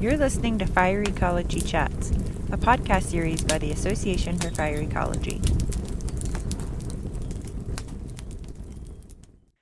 You're listening to Fire Ecology Chats, a podcast series by the Association for Fire Ecology.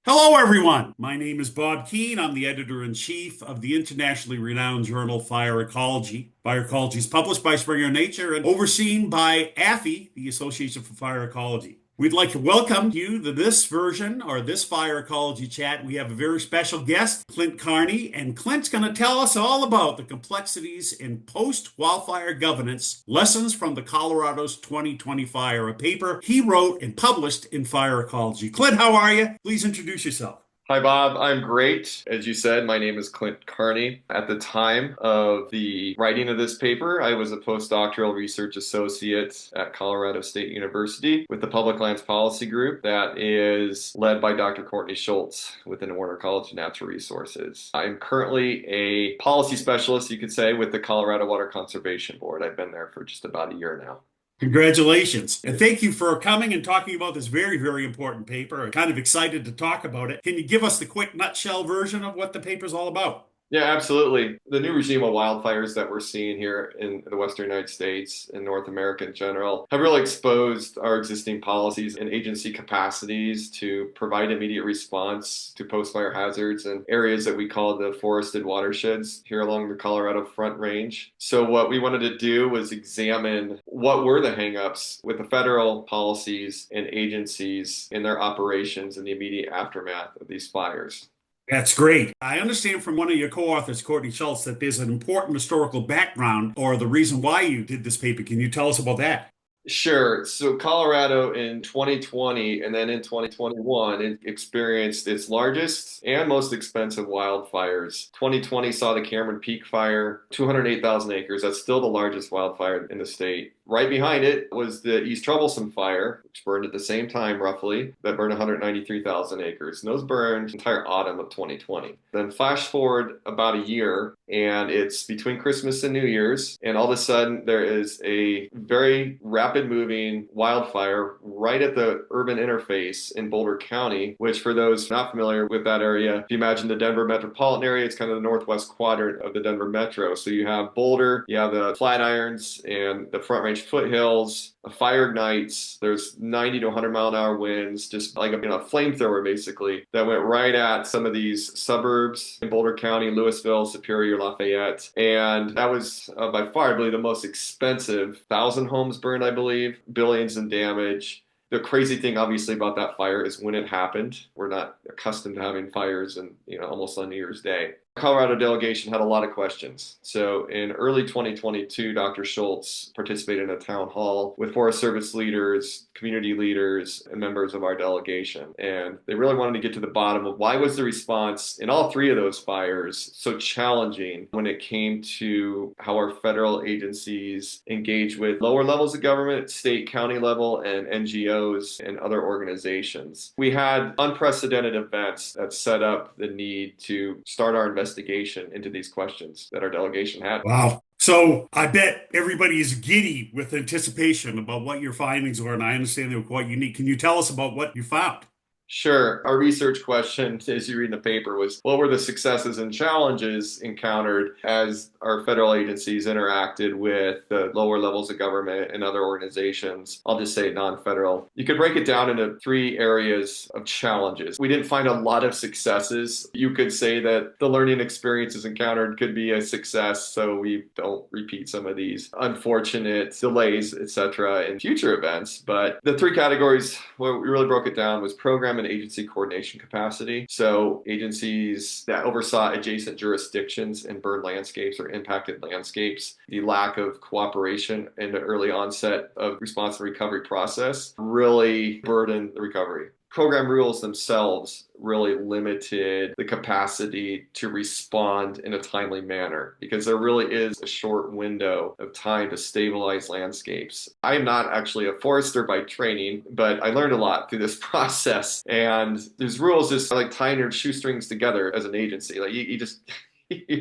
Hello, everyone. My name is Bob Keane. I'm the editor-in-chief of the internationally renowned journal Fire Ecology. Fire Ecology is published by Springer Nature and overseen by AFI, the Association for Fire Ecology. We'd like to welcome you to this version, or this Fire Ecology Chat. We have a very special guest, Clint Carney, and Clint's going to tell us all about the complexities in post-wildfire governance, lessons from the Colorado's 2020 fire, a paper he wrote and published in Fire Ecology. Clint, how are you? Please introduce yourself. Hi, Bob. I'm great. As you said, my name is Clint Carney. At the time of the writing of this paper, I was a postdoctoral research associate at Colorado State University with the Public Lands Policy Group that is led by Dr. Courtney Schultz within the Warner College of Natural Resources. I'm currently a policy specialist, you could say, with the Colorado Water Conservation Board. I've been there for just about a year now. Congratulations. And thank you for coming and talking about this very, very important paper. I'm kind of excited to talk about it. Can you give us the quick nutshell version of what the paper is all about? Yeah, absolutely. The new regime of wildfires that we're seeing here in the Western United States and North America in general have really exposed our existing policies and agency capacities to provide immediate response to post-fire hazards in areas that we call the forested watersheds here along the Colorado Front Range. So what we wanted to do was examine what were the hangups with the federal policies and agencies in their operations in the immediate aftermath of these fires. That's great. I understand from one of your co-authors, Courtney Schultz, that there's an important historical background or the reason why you did this paper. Can you tell us about that? Sure. So Colorado in 2020 and then in 2021 it experienced its largest and most expensive wildfires. 2020 saw the Cameron Peak Fire, 208,000 acres. That's still the largest wildfire in the state. Right behind it was the East Troublesome Fire, which burned at the same time roughly, that burned 193,000 acres. And those burned the entire autumn of 2020. Then flash forward about a year, and it's between Christmas and New Year's, and all of a sudden there is a very rapid moving wildfire right at the urban interface in Boulder County, which for those not familiar with that area, if you imagine the Denver metropolitan area, it's kind of the northwest quadrant of the Denver metro. So you have Boulder, you have the Flatirons and the Front Range foothills, a fire ignites, there's 90 to 100 mile an hour winds, just like a flamethrower basically, that went right at some of these suburbs in Boulder County, Louisville, Superior, Lafayette. And that was by far, I believe, the most expensive. 1,000 homes burned, I believe, billions in damage. The crazy thing, obviously, about that fire is when it happened. We're not accustomed to having fires and almost on New Year's Day. Colorado delegation had a lot of questions. So in early 2022, Dr. Schultz participated in a town hall with Forest Service leaders, community leaders, and members of our delegation. And they really wanted to get to the bottom of why was the response in all three of those fires so challenging when it came to how our federal agencies engage with lower levels of government, state, county level, and NGOs and other organizations. We had unprecedented events that set up the need to start our investigation into these questions that our delegation had. Wow. So I bet everybody is giddy with anticipation about what your findings were, and I understand they were quite unique. Can you tell us about what you found? Sure. Our research question, as you read in the paper, was what were the successes and challenges encountered as our federal agencies interacted with the lower levels of government and other organizations? I'll just say non-federal. You could break it down into three areas of challenges. We didn't find a lot of successes. You could say that the learning experiences encountered could be a success, so we don't repeat some of these unfortunate delays, etc., in future events. But the three categories where we really broke it down was program and agency coordination capacity. So agencies that oversaw adjacent jurisdictions and burned landscapes or impacted landscapes, the lack of cooperation in the early onset of response and recovery process really burdened the recovery. Program rules themselves really limited the capacity to respond in a timely manner because there really is a short window of time to stabilize landscapes. I am not actually a forester by training, but I learned a lot through this process. And there's rules just like tying your shoestrings together as an agency. Like you just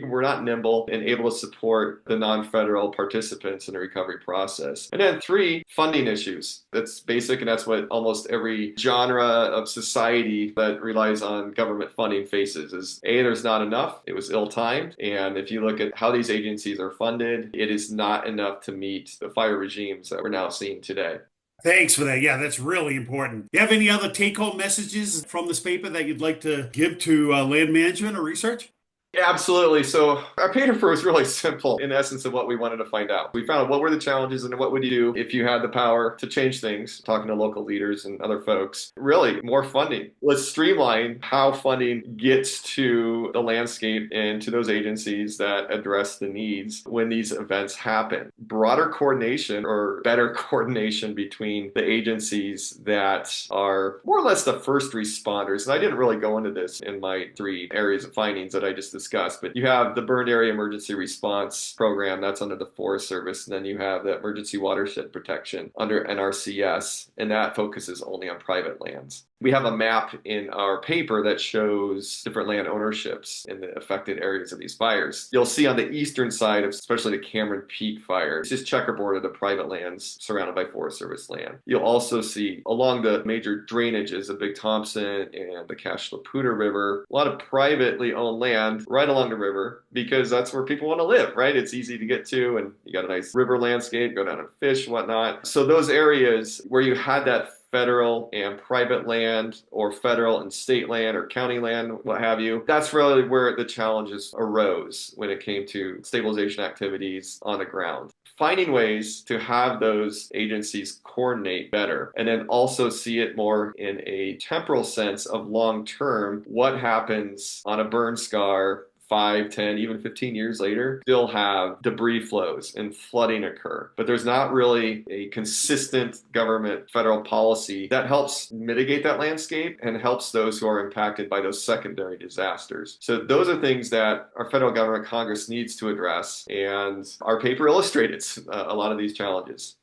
we're not nimble and able to support the non-federal participants in the recovery process. And then 3, funding issues. That's basic, and that's what almost every genre of society that relies on government funding faces is A, there's not enough. It was ill-timed. And if you look at how these agencies are funded, it is not enough to meet the fire regimes that we're now seeing today. Thanks for that. Yeah, that's really important. Do you have any other take-home messages from this paper that you'd like to give to land management or research? Yeah, absolutely. So our paper was really simple in essence of what we wanted to find out. We found out what were the challenges and what would you do if you had the power to change things, talking to local leaders and other folks. Really, more funding. Let's streamline how funding gets to the landscape and to those agencies that address the needs when these events happen. Broader coordination or better coordination between the agencies that are more or less the first responders. And I didn't really go into this in my 3 areas of findings that I just discussed, but you have the Burned Area Emergency Response Program, that's under the Forest Service, and then you have the Emergency Watershed Protection under NRCS, and that focuses only on private lands. We have a map in our paper that shows different land ownerships in the affected areas of these fires. You'll see on the eastern side, especially the Cameron Peak fire, it's just checkerboard of the private lands surrounded by Forest Service land. You'll also see along the major drainages, the Big Thompson and the Cache La Poudre River, a lot of privately owned land right along the river because that's where people want to live, right? It's easy to get to and you got a nice river landscape, go down and fish, whatnot. So those areas where you had that federal and private land or federal and state land or county land, what have you. That's really where the challenges arose when it came to stabilization activities on the ground. Finding ways to have those agencies coordinate better and then also see it more in a temporal sense of long term, what happens on a burn scar 5, 10, even 15 years later, still have debris flows and flooding occur. But there's not really a consistent government federal policy that helps mitigate that landscape and helps those who are impacted by those secondary disasters. So those are things that our federal government, Congress needs to address. And our paper illustrated a lot of these challenges.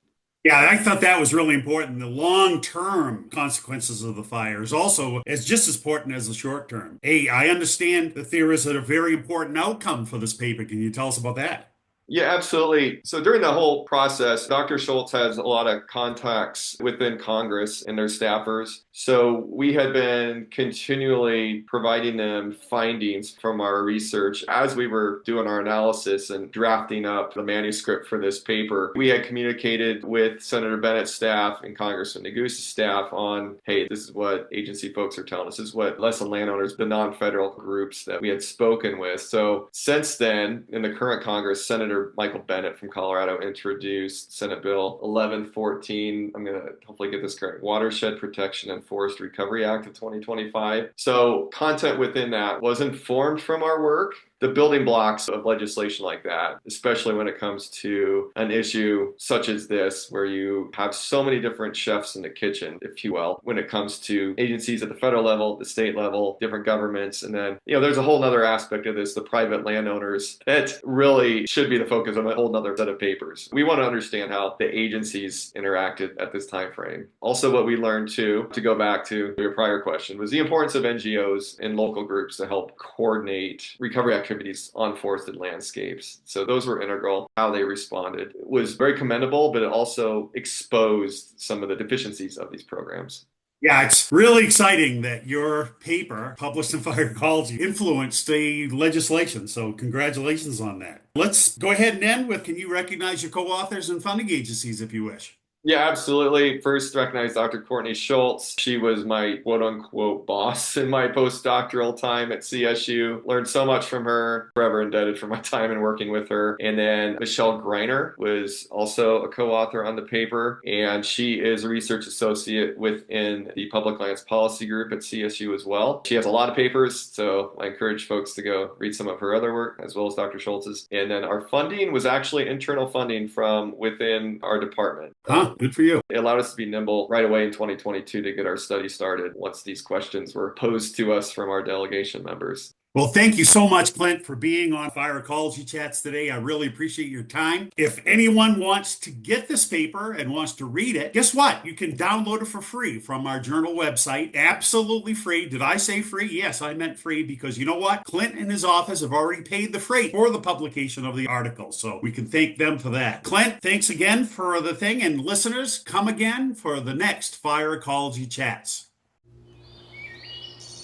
Yeah, I thought that was really important. The long-term consequences of the fire is also just as important as the short-term. Hey, I understand that there is a very important outcome for this paper. Can you tell us about that? Yeah, absolutely. So during the whole process, Dr. Schultz has a lot of contacts within Congress and their staffers. So we had been continually providing them findings from our research as we were doing our analysis and drafting up the manuscript for this paper. We had communicated with Senator Bennett's staff and Congressman Negus's staff on, hey, this is what agency folks are telling us. This is what Lesson Landowners, the non-federal groups that we had spoken with. So since then, in the current Congress, Senator Michael Bennet from Colorado introduced Senate Bill 1114. I'm going to hopefully get this correct. Watershed Protection and Forest Recovery Act of 2025. So content within that was informed from our work. The building blocks of legislation like that, especially when it comes to an issue such as this, where you have so many different chefs in the kitchen, if you will, when it comes to agencies at the federal level, the state level, different governments. And then, there's a whole other aspect of this, the private landowners, that really should be the focus of a whole other set of papers. We want to understand how the agencies interacted at this time frame. Also, what we learned too, to go back to your prior question, was the importance of NGOs and local groups to help coordinate recovery activities on forested landscapes. So those were integral. How they responded was very commendable, but it also exposed some of the deficiencies of these programs. Yeah, it's really exciting that your paper, published in Fire Ecology, influenced the legislation. So congratulations on that. Let's go ahead and end with, can you recognize your co-authors and funding agencies if you wish? Yeah, absolutely. First, recognize Dr. Courtney Schultz. She was my quote-unquote boss in my postdoctoral time at CSU. Learned so much from her. Forever indebted for my time in working with her. And then Michelle Greiner was also a co-author on the paper, and she is a research associate within the Public Lands Policy Group at CSU as well. She has a lot of papers, so I encourage folks to go read some of her other work, as well as Dr. Schultz's. And then our funding was actually internal funding from within our department. Good for you. It allowed us to be nimble right away in 2022 to get our study started once these questions were posed to us from our delegation members. Well, thank you so much, Clint, for being on Fire Ecology Chats today. I really appreciate your time. If anyone wants to get this paper and wants to read it, guess what? You can download it for free from our journal website. Absolutely free. Did I say free? Yes, I meant free because you know what? Clint and his office have already paid the freight for the publication of the article. So we can thank them for that. Clint, thanks again for the thing. And listeners, come again for the next Fire Ecology Chats.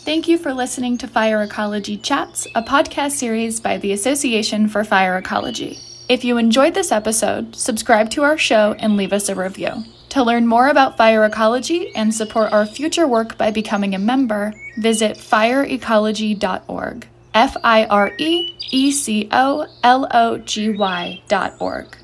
Thank you for listening to Fire Ecology Chats, a podcast series by the Association for Fire Ecology. If you enjoyed this episode, subscribe to our show and leave us a review. To learn more about fire ecology and support our future work by becoming a member, visit fireecology.org. FIREECOLOGY.org.